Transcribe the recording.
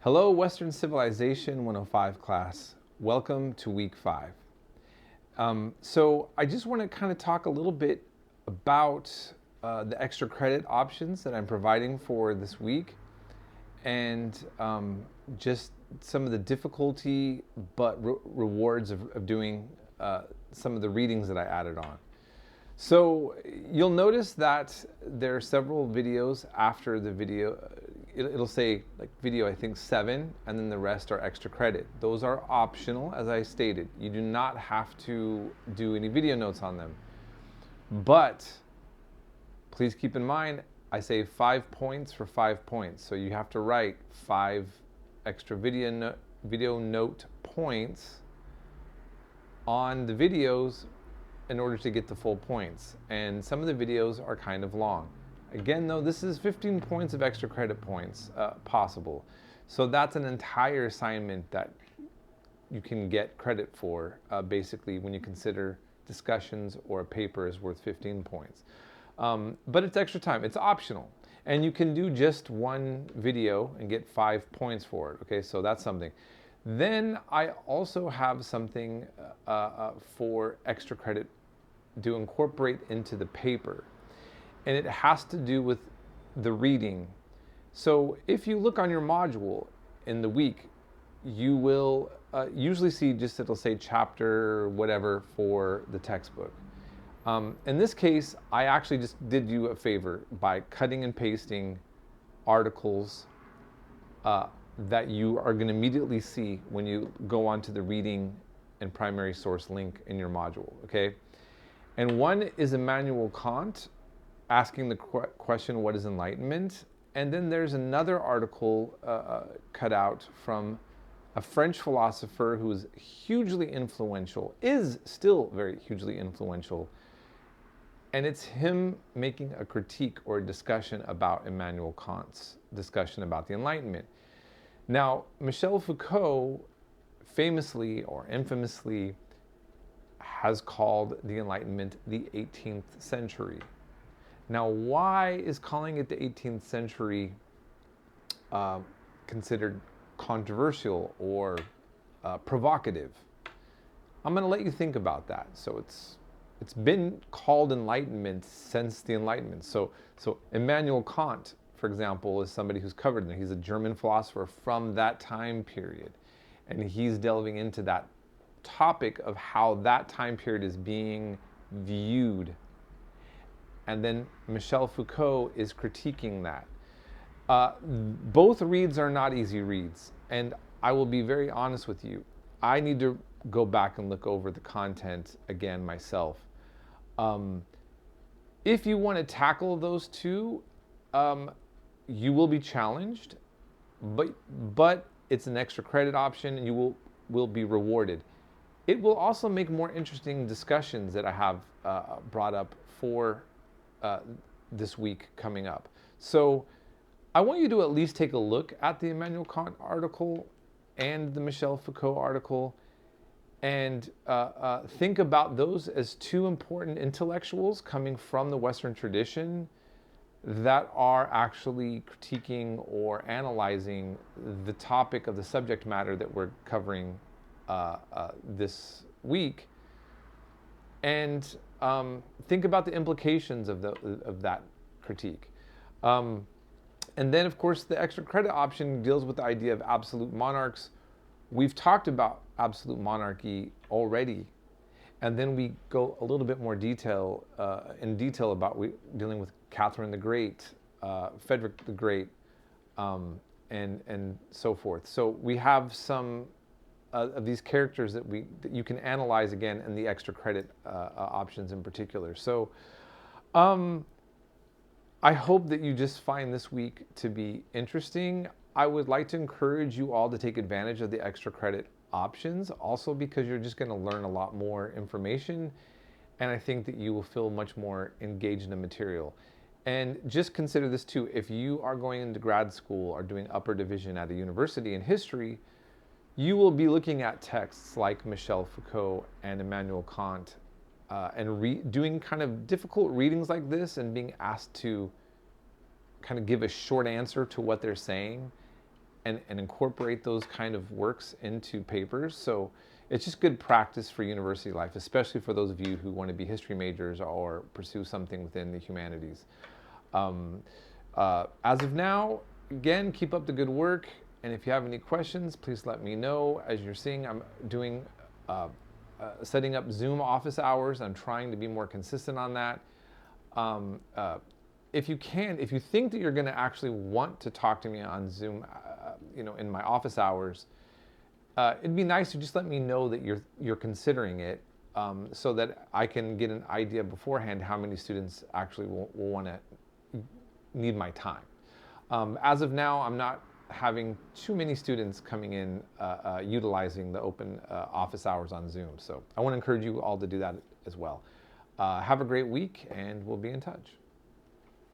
Hello, Western Civilization 105 class. Welcome to week 5. So I just want to kind of talk a little bit about the extra credit options that I'm providing for this week and just some of the difficulty but rewards of doing some of the readings that I added on. So you'll notice that there are several videos after the video. It'll say like video, I think 7, and then the rest are extra credit. Those are optional, as I stated. You do not have to do any video notes on them. But please keep in mind, I say 5 points for 5 points. So you have to write 5 extra video note points on the videos in order to get the full points. And some of the videos are kind of long. Again, though, this is 15 points of extra credit points possible. So that's an entire assignment that you can get credit for, basically, when you consider discussions or a paper is worth 15 points. But it's extra time. It's optional. And you can do just one video and get 5 points for it. Okay, so that's something. Then I also have something for extra credit to incorporate into the paper. And it has to do with the reading. So if you look on your module in the week, you will usually see just it'll say chapter whatever for the textbook. In this case, I actually just did you a favor by cutting and pasting articles that you are going to immediately see when you go onto the reading and primary source link in your module, okay? And one is Immanuel Kant, asking the question, what is enlightenment? And then there's another article cut out from a French philosopher who is hugely influential, is still very hugely influential. And it's him making a critique or a discussion about Immanuel Kant's discussion about the Enlightenment. Now, Michel Foucault famously or infamously has called the Enlightenment the 18th century. Now, why is calling it the 18th century considered controversial or provocative? I'm going to let you think about that. So it's been called Enlightenment since the Enlightenment. So Immanuel Kant, for example, is somebody who's covered, and he's a German philosopher from that time period, and he's delving into that topic of how that time period is being viewed. And then Michel Foucault is critiquing that. Both reads are not easy reads. And I will be very honest with you. I need to go back and look over the content again myself. If you want to tackle those two, you will be challenged, but it's an extra credit option and you will be rewarded. It will also make more interesting discussions that I have brought up for this week coming up. So I want you to at least take a look at the Immanuel Kant article and the Michel Foucault article and think about those as two important intellectuals coming from the Western tradition that are actually critiquing or analyzing the topic of the subject matter that we're covering this week. And think about the implications of that critique. And then, of course, the extra credit option deals with the idea of absolute monarchs. We've talked about absolute monarchy already. And then we go a little bit more in detail about dealing with Catherine the Great, Frederick the Great, and so forth. So we have some of these characters that you can analyze again in the extra credit options in particular. So I hope that you just find this week to be interesting. I would like to encourage you all to take advantage of the extra credit options, also because you're just going to learn a lot more information, and I think that you will feel much more engaged in the material. And just consider this too, if you are going into grad school or doing upper division at a university in history, you will be looking at texts like Michel Foucault and Immanuel Kant and doing kind of difficult readings like this and being asked to kind of give a short answer to what they're saying and incorporate those kind of works into papers. So it's just good practice for university life, especially for those of you who want to be history majors or pursue something within the humanities. As of now, again, keep up the good work. And if you have any questions, please let me know. As you're seeing, I'm doing setting up Zoom office hours. I'm trying to be more consistent on that. If you think that you're going to actually want to talk to me on Zoom, in my office hours, it'd be nice to just let me know that you're considering it, so that I can get an idea beforehand how many students actually will want to need my time. As of now, I'm not having too many students coming in utilizing the open office hours on Zoom. So I want to encourage you all to do that as well. Have a great week, and we'll be in touch.